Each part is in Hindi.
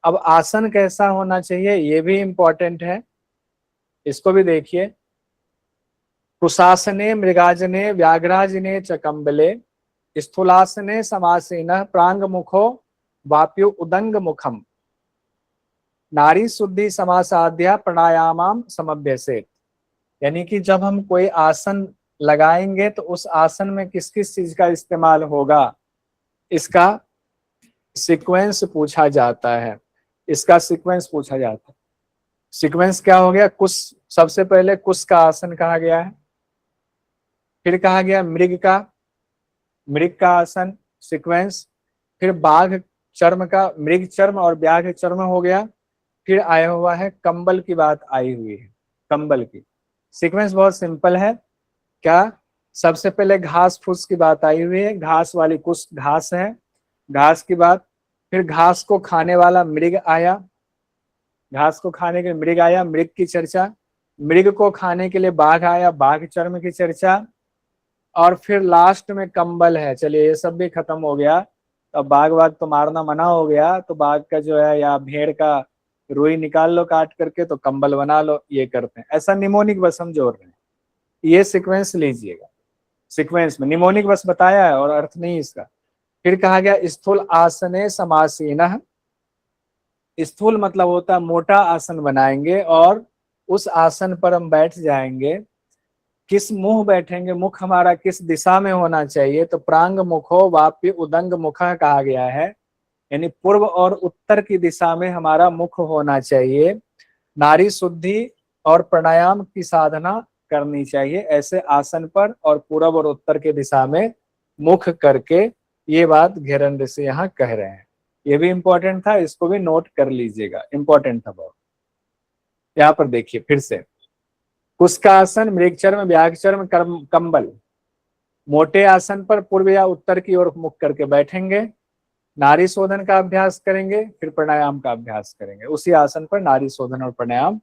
अब आसन कैसा होना चाहिए ये भी इंपॉर्टेंट है, इसको भी देखिए। कुशासने मृगाजने व्याघ्राजने च कंबले स्थूलासने समासीनः प्रांग मुखो वाप्यु उदंग मुखम नारी शुद्धि समासाध्या प्राणायामाम समभ्यसेत। यानी कि जब हम कोई आसन लगाएंगे तो उस आसन में किस किस चीज का इस्तेमाल होगा, इसका सीक्वेंस पूछा जाता है। इसका सीक्वेंस पूछा जाता है। सीक्वेंस क्या हो गया? कुश, सबसे पहले कुश का आसन कहा गया है, फिर कहा गया मृग का, मृग का आसन सीक्वेंस, फिर बाघ चर्म का, मृग चर्म और व्याघ्र चर्म हो गया, फिर आया हुआ है कंबल की बात आई हुई है, कंबल की। सीक्वेंस बहुत सिंपल है। क्या? सबसे पहले घास फूस की बात आई हुई है, घास वाली कुछ घास है, घास की बात, फिर घास को खाने वाला मृग आया, घास को खाने के लिए मृग आया, मृग की चर्चा, मृग को खाने के लिए बाघ आया, बाघ चर्म की चर्चा, और फिर लास्ट में कंबल है। चलिए ये सब भी खत्म हो गया। अब बाघ वाघ तो मारना मना हो गया, तो बाघ का जो है या भेड़ का रुई निकाल लो काट करके, तो कंबल बना लो, ये करते हैं। ऐसा निमोनिक बस हम जोड़ रहे हैं, ये सीक्वेंस लीजिएगा। सीक्वेंस में निमोनिक बस बताया है और अर्थ नहीं इसका। फिर कहा गया स्थूल आसने समासीनः। स्थूल मतलब होता है मोटा आसन बनाएंगे और उस आसन पर हम बैठ जाएंगे। किस मुंह बैठेंगे, मुख हमारा किस दिशा में होना चाहिए? तो प्रांग मुखो वाप्य उदंग मुखा कहा गया है, यानी पूर्व और उत्तर की दिशा में हमारा मुख होना चाहिए। नारी शुद्धि और प्राणायाम की साधना करनी चाहिए ऐसे आसन पर, और पूर्व और उत्तर की दिशा में मुख करके। ये बात घेरन ऋषि यहाँ कह रहे हैं। ये भी इंपॉर्टेंट था, इसको भी नोट कर लीजिएगा, इंपॉर्टेंट था बहुत। यहाँ पर देखिए फिर से, कुस्का आसन, मृग चर्म, व्याघ्र चर्म, कंबल। मोटे आसन पर पूर्व या उत्तर की ओर मुख करके बैठेंगे, नारी शोधन का अभ्यास करेंगे, फिर प्राणायाम का अभ्यास करेंगे। उसी आसन पर नारी शोधन और प्राणायाम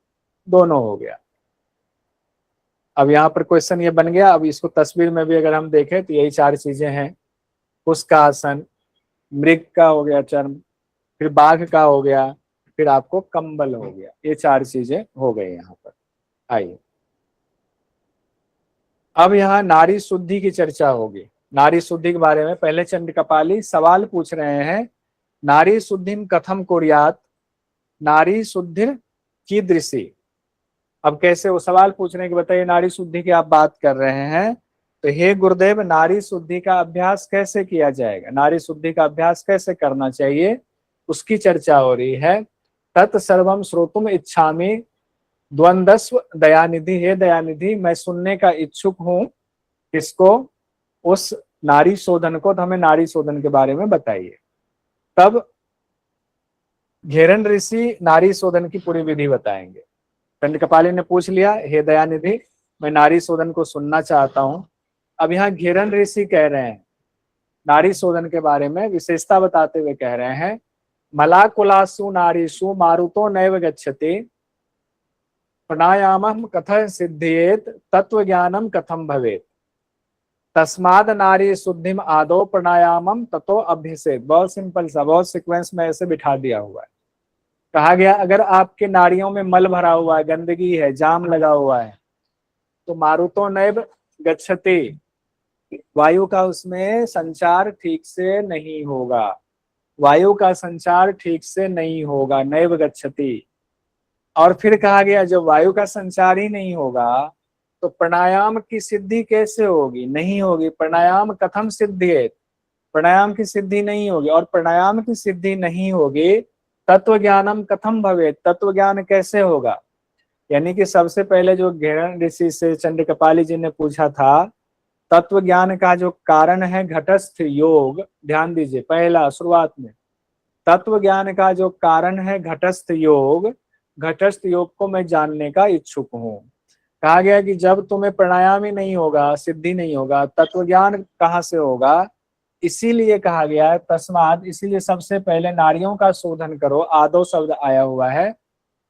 दोनों हो गया। अब यहाँ पर क्वेश्चन ये बन गया, अब इसको तस्वीर में भी अगर हम देखें तो यही चार चीजें हैं। कुस्का आसन, मृग का हो गया चर्म, फिर बाघ का हो गया, फिर आपको कंबल हो गया। ये चार चीजें हो गई यहाँ पर। आइए अब यहाँ नारी शुद्धि की चर्चा होगी। नारी शुद्धि के बारे में पहले चंड कपाली सवाल पूछ रहे हैं, नारी शुद्धिम कथम कुर्यात नारी शुद्धिर कीदृशी। अब कैसे वो सवाल पूछ रहे हैं कि बताइए नारी शुद्धि की आप बात कर रहे हैं, तो हे गुरुदेव नारी शुद्धि का अभ्यास कैसे किया जाएगा, नारी शुद्धि का अभ्यास कैसे करना चाहिए, उसकी चर्चा हो रही है। तत्सर्वम श्रोतुम इच्छामि द्वंद्वस्व दयानिधि। हे दयानिधि मैं सुनने का इच्छुक हूँ। किसको? उस नारी शोधन को। तो हमें नारी शोधन के बारे में बताइए। तब घेरन ऋषि नारी शोधन की पूरी विधि बताएंगे। चंड कपाली ने पूछ लिया, हे दयानिधि मैं नारी शोधन को सुनना चाहता हूँ। अब यहाँ घेरन ऋषि कह रहे हैं नारी शोधन के बारे में विशेषता बताते हुए कह रहे हैं, मलाकुलासु नारीषु मारुतो नैव गच्छति प्राणायामं कथं सिद्ध्येत तत्व ज्ञानम कथम भवेत तस्माद नारी शुद्धिम आदो प्राणायामम ततो अभ्यसेत। बहुत सिंपल सा, बहुत सीक्वेंस में ऐसे बिठा दिया हुआ है। कहा गया अगर आपके नाड़ियों में मल भरा हुआ है, गंदगी है, जाम लगा हुआ है, तो मारुतो नैव गच्छति, वायु का उसमें संचार ठीक से नहीं होगा, वायु का संचार ठीक से नहीं होगा, नैव गच्छति। और फिर कहा गया जब वायु का संचार ही नहीं होगा तो प्राणायाम की सिद्धि कैसे होगी? नहीं होगी। प्राणायाम कथम सिद्ध्येत, प्राणायाम की सिद्धि नहीं होगी। और प्राणायाम की सिद्धि नहीं होगी, तत्व ज्ञानम कथम भवेत, तत्व ज्ञान कैसे होगा? यानी कि सबसे पहले जो घेरन ऋषि से चंड कपाली जी ने पूछा था, तत्व ज्ञान का जो कारण है घटस्थ योग, ध्यान दीजिए पहला शुरुआत में, तत्व ज्ञान का जो कारण है घटस्थ योग, घटस्थ योग को मैं जानने का इच्छुक हूँ। कहा गया कि जब तुम्हें प्राणायाम ही नहीं होगा, सिद्धि नहीं होगा, तत्व ज्ञान कहाँ से होगा? इसीलिए कहा गया है तस्माद, इसीलिए सबसे पहले नारियों का शोधन करो, आदो शब्द आया हुआ है।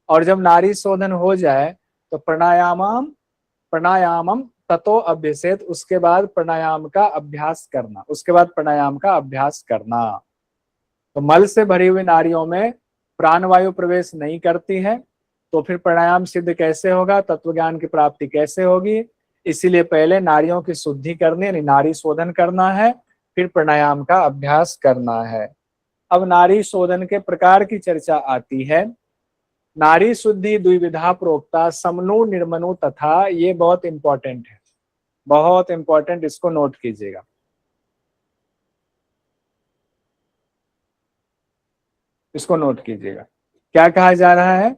और जब नारी शोधन हो जाए तो प्राणायामम प्राणायामम ततो अभ्यसेत, उसके बाद प्राणायाम का अभ्यास करना, उसके बाद प्राणायाम का अभ्यास करना। तो मल से भरी हुई नारियों में प्राणवायु प्रवेश नहीं करती है तो फिर प्राणायाम सिद्ध कैसे होगा, तत्व ज्ञान की प्राप्ति कैसे होगी। इसीलिए पहले नाड़ियों की शुद्धि करनी यानी नाड़ी शोधन करना है, फिर प्राणायाम का अभ्यास करना है। अब नाड़ी शोधन के प्रकार की चर्चा आती है। नाड़ी शुद्धि द्विविधा प्रोक्ता समनु निर्मनु तथा, ये बहुत इंपॉर्टेंट है, बहुत इंपॉर्टेंट, इसको नोट कीजिएगा। इसको नोट कीजिएगा, क्या कहा जा रहा है।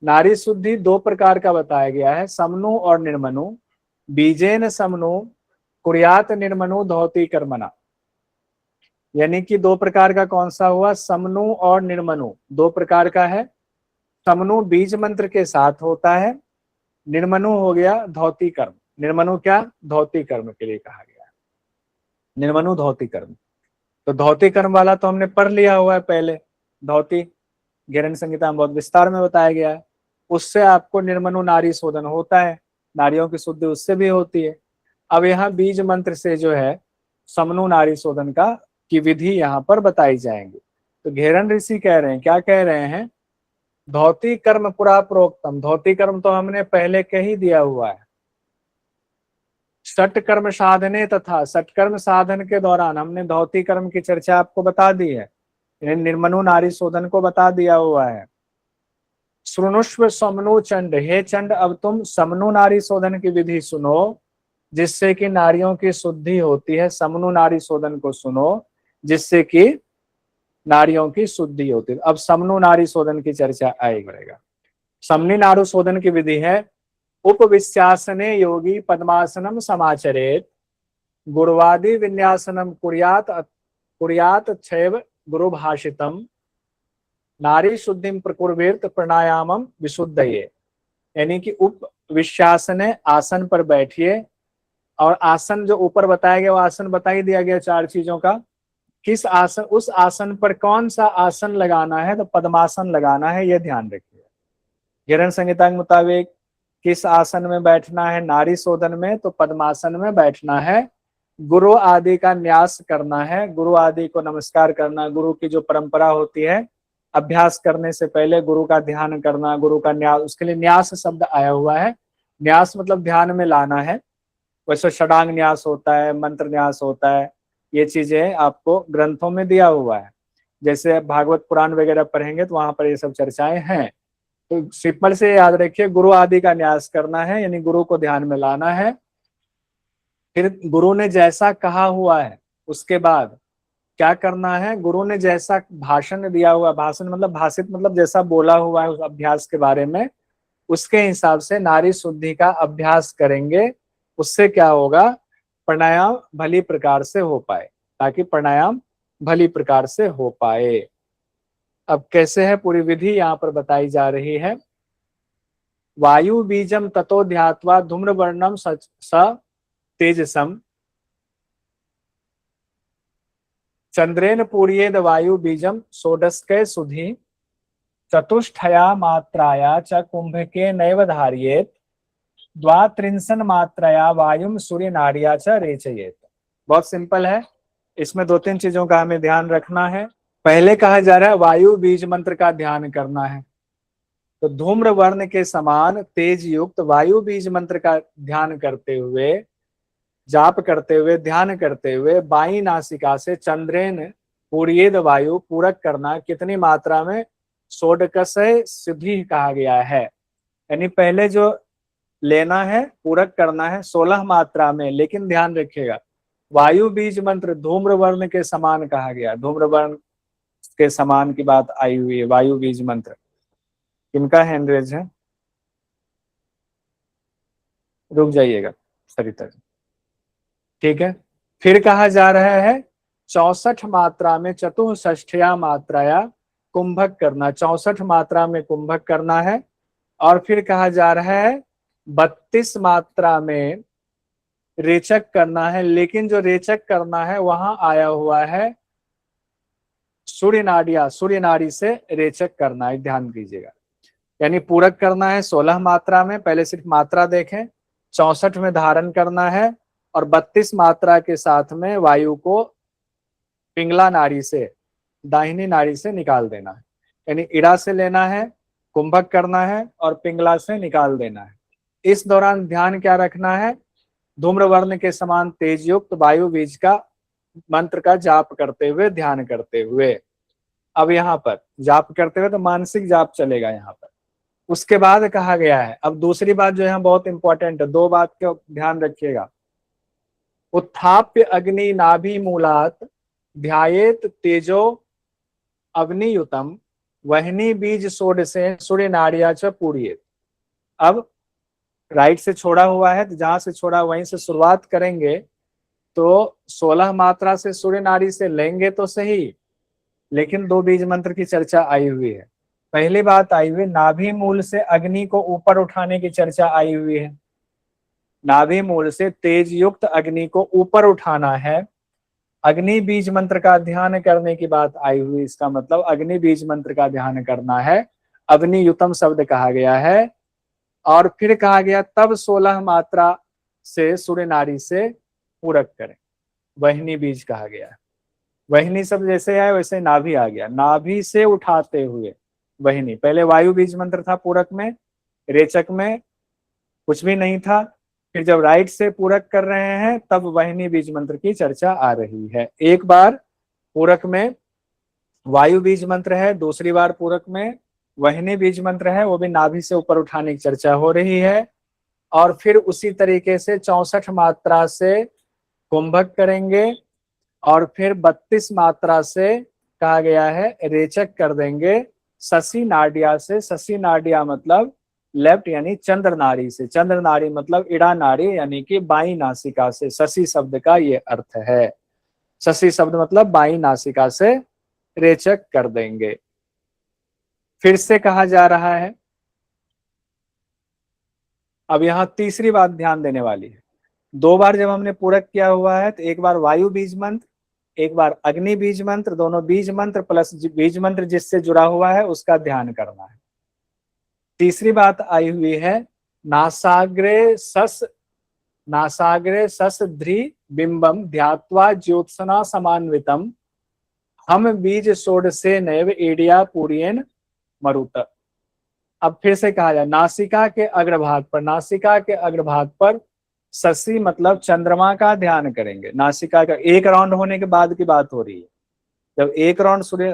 नाड़ी शुद्धि दो प्रकार का बताया गया है, समनु और निर्मनु। बीजेन समनु कुर्यात निर्मनु धौती कर्मणा, यानी कि दो प्रकार का कौन सा हुआ, समनु और निर्मनु दो प्रकार का है। समनु बीज मंत्र के साथ होता है, निर्मनु हो गया धौती कर्म। निर्मनु क्या, धौती कर्म के लिए कहा गया है, निर्मनु धौती कर्म। तो धौती कर्म वाला तो हमने पढ़ लिया हुआ है पहले, धौती घेरन संहिता में बहुत विस्तार में बताया गया है। उससे आपको निर्मनु नारी शोधन होता है, नारियों की शुद्धि उससे भी होती है। अब यहाँ बीज मंत्र से जो है समनु नारी शोधन का की विधि यहाँ पर बताई जाएंगी। तो घेरन ऋषि कह रहे हैं, क्या कह रहे हैं, धौती कर्म पुरा प्रोक्तम, धौती कर्म तो हमने पहले कह ही दिया हुआ है। सट कर्म साधने तथा, सट कर्म साधन के दौरान हमने धौती कर्म की चर्चा आपको बता दी है, निर्मनु नारी शोधन को बता दिया हुआ है। श्रुणुष्व समनु चंड, हे चंड अब तुम समनु नारी शोधन की विधि सुनो जिससे कि नारियों की शुद्धि होती है। समनु नारी शोधन को सुनो जिससे कि नारियों की शुद्धि होती है। अब समनु नारी शोधन की चर्चा आएगा। समनी नारु शोधन की विधि है, उपविश्यासने योगी पद्मासनम समाचरेत, गुरुवादी विन्यासनम कुर्यात छैव गुरु भाषितम, नारी शुद्धिम प्रकुर्वीर्त प्राणायामम विशुद्धये। यानी कि उपविश्यासने, आसन पर बैठिए, और आसन जो ऊपर बताया गया वो आसन बता ही दिया गया चार चीजों का। किस आसन, उस आसन पर कौन सा आसन लगाना है, तो पद्मासन लगाना है, यह ध्यान रखिए। घेरन संहिता के मुताबिक किस आसन में बैठना है, नारी शोधन में तो पद्मासन में बैठना है। गुरु आदि का न्यास करना है, गुरु आदि को नमस्कार करना, गुरु की जो परंपरा होती है, अभ्यास करने से पहले गुरु का ध्यान करना, गुरु का न्यास, उसके लिए न्यास शब्द आया हुआ है। न्यास मतलब ध्यान में लाना है। वैसे षडांग न्यास होता है, मंत्र न्यास होता है, ये चीजें आपको ग्रंथों में दिया हुआ है। जैसे भागवत पुराण वगैरह पढ़ेंगे तो वहां पर ये सब चर्चाएं हैं। तो सिंपल से याद रखिए, गुरु आदि का न्यास करना है, यानी गुरु को ध्यान में लाना है। फिर गुरु ने जैसा कहा हुआ है उसके बाद क्या करना है, गुरु ने जैसा भाषण दिया हुआ, भाषण मतलब भाषित मतलब जैसा बोला हुआ है उस अभ्यास के बारे में, उसके हिसाब से नारी शुद्धि का अभ्यास करेंगे। उससे क्या होगा, प्राणायाम भली प्रकार से हो पाए, ताकि प्राणायाम भली प्रकार से हो पाए। अब कैसे है पूरी विधि यहाँ पर बताई जा रही है। वायु बीजम ततो ध्यात्वा धूम्र वर्णम स तेजसम, चंद्रेन पूर्येद वायु बीजम षोडशके सुधि, चतुष्टया मात्राया च कुंभके नैव धार्येत, द्वात्रिंशन मात्राया वायुम सूर्य नाड़िया च रेचयेत। बहुत सिंपल है, इसमें दो तीन चीजों का हमें ध्यान रखना है। पहले कहा जा रहा है वायु बीज मंत्र का ध्यान करना है, तो धूम्र वर्ण के समान तेज युक्त वायु बीज मंत्र का ध्यान करते हुए, जाप करते हुए, ध्यान करते हुए बाई नासिका से चंद्रेन पूर्येद वायु पूरक करना। कितनी मात्रा में, षोडश सिद्धि कहा गया है, यानी पहले जो लेना है पूरक करना है 16 मात्रा में। लेकिन ध्यान रखिएगा वायु बीज मंत्र धूम्र वर्ण के समान कहा गया, धूम्र वर्ण के समान की बात आई हुई है। वायु बीज मंत्र किनका हैंडरेज है, रुक जाइएगा सरिता जी, ठीक है। फिर कहा जा रहा है 64 मात्रा में चतुष्टया मात्राया कुंभक करना, 64 मात्रा में कुंभक करना है। और फिर कहा जा रहा है 32 मात्रा में रेचक करना है। लेकिन जो रेचक करना है वहां आया हुआ है सूर्य नाड़िया, सूर्य नाड़ी से रेचक करना है, ध्यान दीजिएगा। यानी पूरक करना है 16 मात्रा में, पहले सिर्फ मात्रा देखें, 64 में धारण करना है, और 32 मात्रा के साथ में वायु को पिंगला नाड़ी से, दाहिनी नाड़ी से निकाल देना है। यानी इड़ा से लेना है, कुंभक करना है और पिंगला से निकाल देना है। इस दौरान ध्यान क्या रखना है, धूम्र वर्ण के समान तेज युक्त वायु बीज का मंत्र का जाप करते हुए, ध्यान करते हुए। अब यहाँ पर जाप करते हुए तो मानसिक जाप चलेगा यहाँ पर। उसके बाद कहा गया है, अब दूसरी बात जो है बहुत इंपॉर्टेंट है, दो बात का ध्यान रखिएगा। उत्थाप्य अग्नि नाभि मूलात ध्यायेत तेजो अग्नियुतम वहनी बीज षोडशेन सूर्य नाड़िया च पूर्येत। अब राइट से छोड़ा हुआ है तो जहां से छोड़ा वहीं से शुरुआत करेंगे। तो 16 मात्रा से सूर्य नाड़ी से लेंगे तो सही, लेकिन दो बीज मंत्र की चर्चा आई हुई है। पहली बात आई हुई नाभि मूल से अग्नि को ऊपर उठाने की चर्चा आई हुई है। नाभि मूल से तेज युक्त अग्नि को ऊपर उठाना है, अग्नि बीज मंत्र का ध्यान करने की बात आई हुई। इसका मतलब अग्नि बीज मंत्र का ध्यान करना है, अग्नियुतम शब्द कहा गया है। और फिर कहा गया तब 16 मात्रा से सूर्य नाड़ी से पूरक करें, वहनी बीज कहा गया है। वहनी शब्द जैसे है वैसे नाभि आ गया, नाभि से उठाते हुए वहनी। पहले वायु बीज मंत्र था पूरक में, रेचक में कुछ भी नहीं था, फिर जब राइट से पूरक कर रहे हैं तब वहनी बीज मंत्र की चर्चा आ रही है। एक बार पूरक में वायु बीज मंत्र है, दूसरी बार पूरक में वहनी बीज मंत्र है, वो भी नाभि से ऊपर उठाने की चर्चा हो रही है। और फिर उसी तरीके से 64 मात्रा से कुंभक करेंगे और फिर 32 मात्रा से कहा गया है रेचक कर देंगे शशि नाड़िया से। शशि नाड़िया मतलब लेफ्ट यानी चंद्र नाड़ी से, चंद्र नाड़ी मतलब इड़ा नाड़ी यानी कि बाई नासिका से। शशि शब्द का ये अर्थ है, शशि शब्द मतलब बाई नासिका से रेचक कर देंगे। फिर से कहा जा रहा है, अब यहां तीसरी बात ध्यान देने वाली है। दो बार जब हमने पूरक किया हुआ है तो एक बार वायु बीज मंत्र, एक बार अग्नि बीज मंत्र, दोनों बीज मंत्र प्लस बीज मंत्र जिससे जुड़ा हुआ है उसका ध्यान करना है। तीसरी बात आई हुई है नासाग्रे सस ध्री बिंबम ध्यात्वा ज्योत्सना समान्वितम हम बीज षोडशे नैव एडिया पूर्येन मरुत। अब फिर से कहा जाए नासिका के अग्रभाग पर, नासिका के अग्रभाग पर शशि मतलब चंद्रमा का ध्यान करेंगे। नासिका का एक राउंड होने के बाद की बात हो रही है, जब एक राउंड सूर्य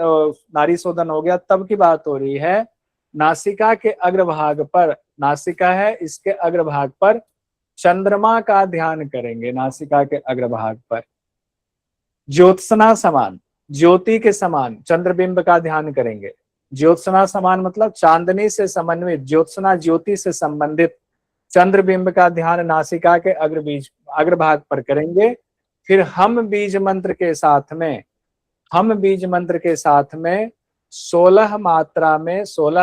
नाड़ी शोधन हो गया तब की बात हो रही है। नासिका के अग्रभाग पर, नासिका है इसके अग्रभाग पर चंद्रमा का ध्यान करेंगे। नासिका के अग्रभाग पर ज्योत्सना समान, ज्योति के समान चंद्रबिंब का ध्यान करेंगे। ज्योत्सना समान मतलब चांदनी से समन्वित, ज्योत्सना ज्योति से संबंधित चंद्रबिंब का ध्यान नासिका के अग्रभाग पर करेंगे। फिर हम बीज मंत्र के साथ में, हम बीज मंत्र के साथ में 16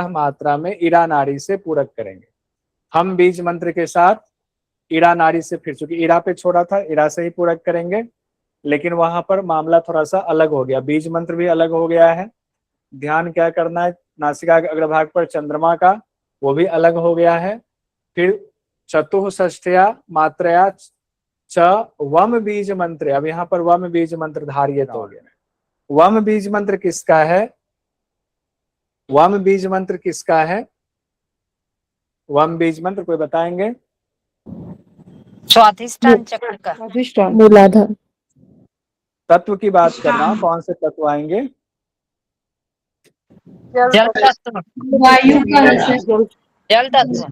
मात्रा में इड़ा नाड़ी से पूरक करेंगे। हम बीज मंत्र के साथ इड़ा नाड़ी से, फिर चूंकि इड़ा पे छोड़ा था इड़ा से ही पूरक करेंगे, लेकिन वहां पर मामला थोड़ा सा अलग हो गया, बीज मंत्र भी अलग हो गया है। ध्यान क्या करना है नासिका के अग्रभाग पर चंद्रमा का, वो भी अलग हो गया है। फिर चतुष्षष्ठया मात्रया च वम बीज मंत्र, अब यहाँ पर वम बीज मंत्र धारियत हो गया। वम बीज मंत्र किसका है, वम बीज मंत्र किसका है, वम बीज मंत्र कोई बताएंगे? स्वाधिष्ठान चक्र का, मूलाधार। तत्व की बात कर रहा हूं, कौन से तत्व आएंगे? जल तत्व, वायु का जल तत्व,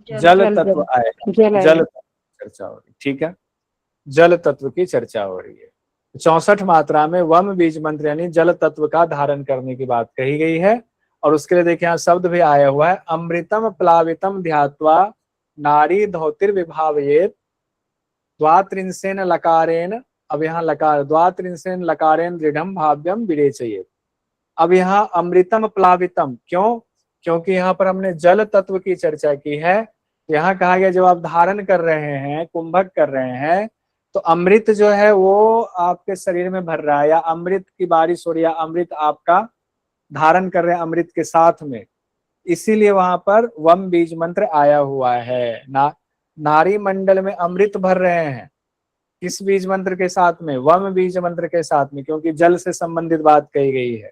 जल तत्व आएगा, जल तत्व की चर्चा हो रही, ठीक है, जल तत्व की चर्चा हो रही है। 64 मात्रा में वम बीज मंत्र यानी जल तत्व का धारण करने की बात कही गई है। और उसके लिए देखिए यहाँ शब्द भी आया हुआ है अमृतम प्लावितम ध्यात्वा नारी धौतिर विभावयेत द्वात्रिंशेन लकारेण, अब यहाँ लकार द्वात्रिंशेन लकारेण दृढ़म भाव्यम विरेचयेत। अब यहाँ अमृतम प्लावितम क्यों? क्योंकि यहाँ पर हमने जल तत्व की चर्चा की है। यहाँ कहा गया जब आप धारण कर रहे हैं, कुंभक कर रहे हैं, तो अमृत जो है वो आपके शरीर में भर रहा है, या अमृत की बारिश हो रही है, अमृत आपका धारण कर रहे हैं अमृत के साथ में, इसीलिए वहां पर वम बीज मंत्र आया हुआ है। नारी मंडल में अमृत भर रहे हैं, किस बीज मंत्र के साथ में? वम बीज मंत्र के साथ में, क्योंकि जल से संबंधित बात कही गई है।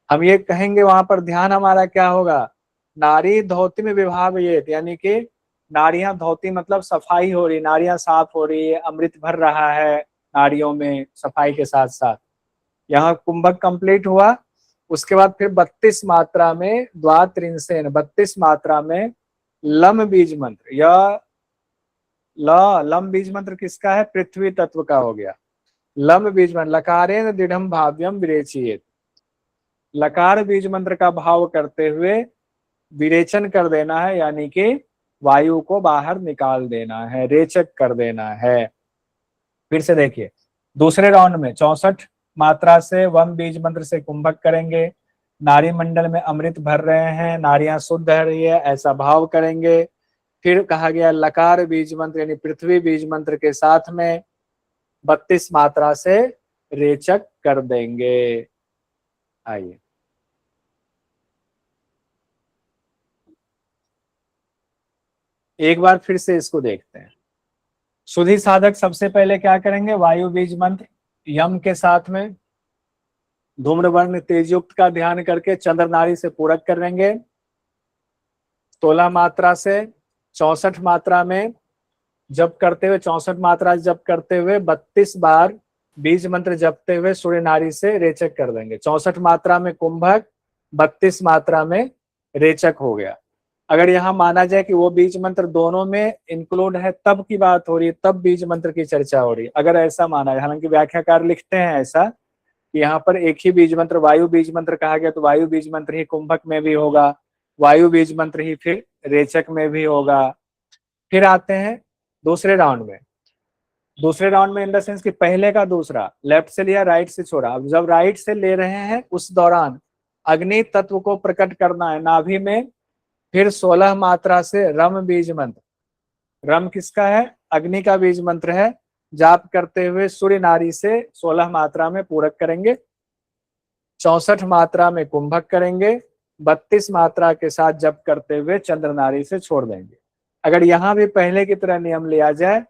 हम ये कहेंगे वहां पर ध्यान हमारा क्या होगा, नारी धोती में विभावयेत, यानी कि नारियां धोती मतलब सफाई हो रही, नारियां साफ हो रही है, अमृत भर रहा है नारियों में सफाई के साथ साथ। यहाँ कुंभक कंप्लीट हुआ, उसके बाद फिर 32 मात्रा में द्वात्रिंसेन, 32 मात्रा में लम बीज मंत्र। यह लम बीज मंत्र किसका है, पृथ्वी तत्व का हो गया। लम बीज मंत्र लकारेन दृढ़ भाव्यम विरेचियेत, लकार बीज मंत्र का भाव करते हुए विरेचन कर देना है, यानी कि वायु को बाहर निकाल देना है, रेचक कर देना है। फिर से देखिए, दूसरे राउंड में 64 मात्रा से वम बीज मंत्र से कुंभक करेंगे, नारी मंडल में अमृत भर रहे हैं, नारियां शुद्ध है रही है, ऐसा भाव करेंगे। फिर कहा गया लकार बीज मंत्र यानी पृथ्वी बीज मंत्र के साथ में 32 मात्रा से रेचक कर देंगे। आइए एक बार फिर से इसको देखते हैं। सुधि साधक सबसे पहले क्या करेंगे, वायु बीज मंत्र यम के साथ में धूम्रवर्ण तेजयुक्त का ध्यान करके चंद्र नारी से पूरक करेंगे। 16 मात्रा से 64 मात्रा में जप करते हुए, 64 मात्रा जप करते हुए 32 बार बीज मंत्र जपते हुए सूर्य नारी से रेचक कर देंगे। 64 मात्रा में कुंभक, 32 मात्रा में रेचक हो गया। अगर यहाँ माना जाए कि वो बीज मंत्र दोनों में इंक्लूड है तब की बात हो रही है, तब बीज मंत्र की चर्चा हो रही है, अगर ऐसा माना जाए। हालांकि व्याख्याकार लिखते हैं ऐसा कि यहाँ पर एक ही बीज मंत्र वायु बीज मंत्र कहा गया, तो वायु बीज मंत्र ही कुंभक में भी होगा, वायु बीज मंत्र ही फिर रेचक में भी होगा। फिर आते हैं दूसरे राउंड में। दूसरे राउंड में इन द सेंस कि पहले का दूसरा, लेफ्ट से लिया राइट से छोड़ा। अब जब राइट से ले रहे हैं उस दौरान अग्नि तत्व को प्रकट करना है नाभि में। फिर 16 मात्रा से रम बीज मंत्र, रम किसका है, अग्नि का बीज मंत्र है, जाप करते हुए सूर्य नारी से 16 मात्रा में पूरक करेंगे। 64 मात्रा में कुंभक करेंगे, 32 मात्रा के साथ जप करते हुए चंद्र नारी से छोड़ देंगे। अगर यहाँ भी पहले की तरह नियम लिया जाए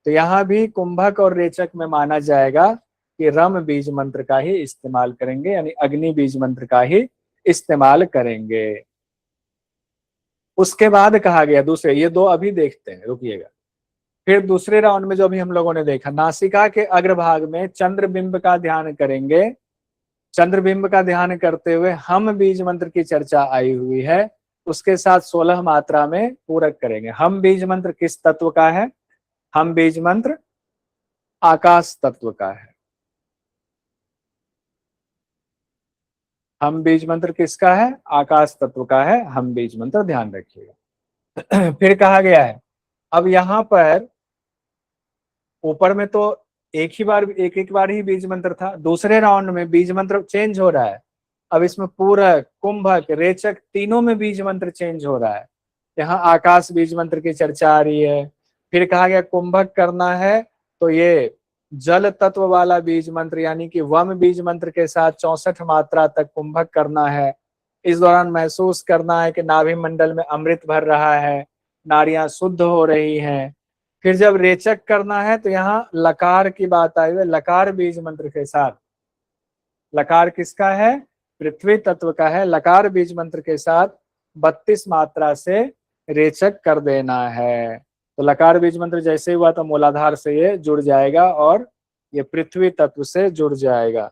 तो यहाँ भी कुंभक और रेचक में माना जाएगा कि रम बीज मंत्र का ही इस्तेमाल करेंगे, यानी अग्नि बीज मंत्र का ही इस्तेमाल करेंगे। उसके बाद कहा गया दूसरे, ये दो अभी देखते हैं, रुकिएगा। फिर दूसरे राउंड में जो अभी हम लोगों ने देखा, नासिका के अग्रभाग में चंद्रबिंब का ध्यान करेंगे। चंद्रबिंब का ध्यान करते हुए हम बीज मंत्र की चर्चा आई हुई है, उसके साथ 16 मात्रा में पूरक करेंगे। हम बीज मंत्र किस तत्व का है, हम बीज मंत्र आकाश तत्व का है। हम बीज मंत्र किसका है, आकाश तत्व का है हम बीज मंत्र, ध्यान रखिएगा। फिर कहा गया है, अब यहां पर ऊपर में तो एक एक बार ही बीज मंत्र था, दूसरे राउंड में बीज मंत्र चेंज हो रहा है। अब इसमें पूरक, कुंभक, रेचक तीनों में बीज मंत्र चेंज हो रहा है। यहाँ आकाश बीज मंत्र की चर्चा आ रही है। फिर कहा गया कुंभक करना है तो ये जल तत्व वाला बीज मंत्र यानी कि वम बीज मंत्र के साथ 64 मात्रा तक कुंभक करना है। इस दौरान महसूस करना है कि नाभि मंडल में अमृत भर रहा है, नारियां शुद्ध हो रही हैं। फिर जब रेचक करना है तो यहाँ लकार की बात आई है, लकार बीज मंत्र के साथ, लकार किसका है, पृथ्वी तत्व का है, लकार बीज मंत्र के साथ 32 मात्रा से रेचक कर देना है। तो लकार बीज मंत्र जैसे हुआ तो मूलाधार से ये जुड़ जाएगा और ये पृथ्वी तत्व से जुड़ जाएगा।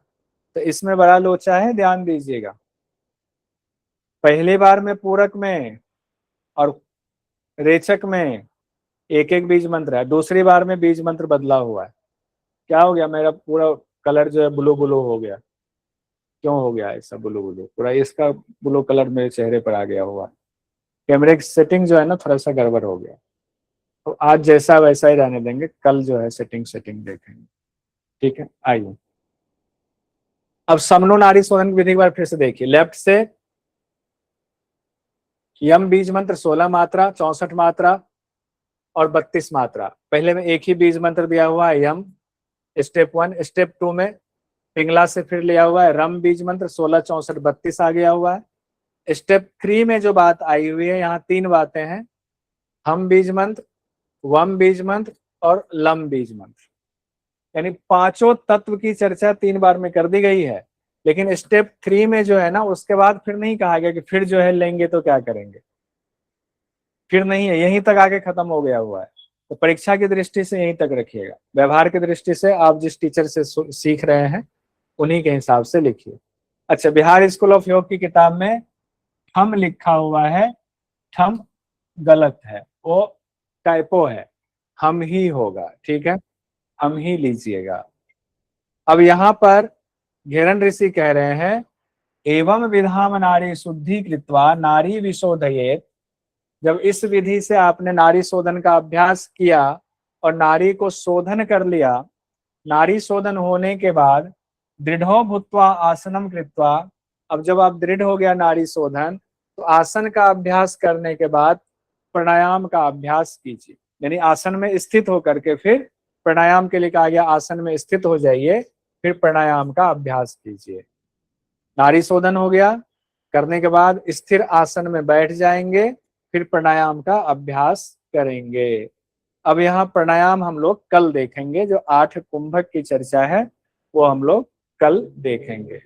तो इसमें बड़ा लोचा है, ध्यान दीजिएगा। पहली बार में पूरक में और रेचक में एक एक बीज मंत्र है, दूसरी बार में बीज मंत्र बदला हुआ है। क्या हो गया, मेरा पूरा कलर जो है ब्लू ब्लू हो गया, क्यों हो गया ऐसा ब्लू ब्लू, पूरा इसका ब्लू कलर मेरे चेहरे पर आ गया हुआ। कैमरे की सेटिंग जो है ना थोड़ा सा गड़बड़ हो गया, तो आज जैसा वैसा ही रहने देंगे, कल जो है सेटिंग देखेंगे, ठीक है। आइए अब समनो नारी सोलन विधि बार फिर से देखिए। लेफ्ट से यम बीज मंत्र 16 मात्रा, 64 मात्रा और 32 मात्रा। पहले में एक ही बीज मंत्र दिया हुआ है यम, स्टेप 1। स्टेप 2 में पिंगला से फिर लिया हुआ है रम बीज मंत्र 16, 64, 32 आ गया हुआ है। स्टेप 3 में जो बात आई हुई है, यहाँ 3 बातें हैं, हम बीज मंत्र, वम बीज मंत्र और लम बीज मंत्र, यानी पांचों तत्व की चर्चा 3 बार में कर दी गई है। लेकिन स्टेप 3 में जो है ना, उसके बाद फिर नहीं कहा गया कि फिर जो है लेंगे तो क्या करेंगे, फिर नहीं है, यहीं तक आके खत्म हो गया हुआ है। तो परीक्षा की दृष्टि से यहीं तक रखिएगा, व्यवहार की दृष्टि से आप जिस टीचर से सीख रहे हैं उन्हीं के हिसाब से लिखिए। अच्छा, बिहार स्कूल ऑफ योग की किताब में ठम लिखा हुआ है, ठम गलत है, वो टाइपो है, हम ही होगा, ठीक है, हम ही लीजिएगा। अब यहाँ पर घेरन ऋषि कह रहे हैं, एवं विधाम नारी शुद्धि कृत्वा नारी विशोधयेत। जब इस विधि से आपने नारी शोधन का अभ्यास किया और नारी को शोधन कर लिया, नारी शोधन होने के बाद दृढ़ो भूत्वा आसनम कृत्वा, अब जब आप दृढ़ हो गया नारी शोधन, तो आसन का अभ्यास करने के बाद प्राणायाम का अभ्यास कीजिए। यानी आसन में स्थित होकर के फिर प्राणायाम के लिए कहा गया, आसन में स्थित हो जाइए, फिर प्राणायाम का अभ्यास कीजिए। नारी शोधन हो गया, करने के बाद स्थिर आसन में बैठ जाएंगे, फिर प्राणायाम का अभ्यास करेंगे। अब यहाँ प्राणायाम हम लोग कल देखेंगे, जो 8 कुंभक की चर्चा है वो हम लोग कल देखेंगे।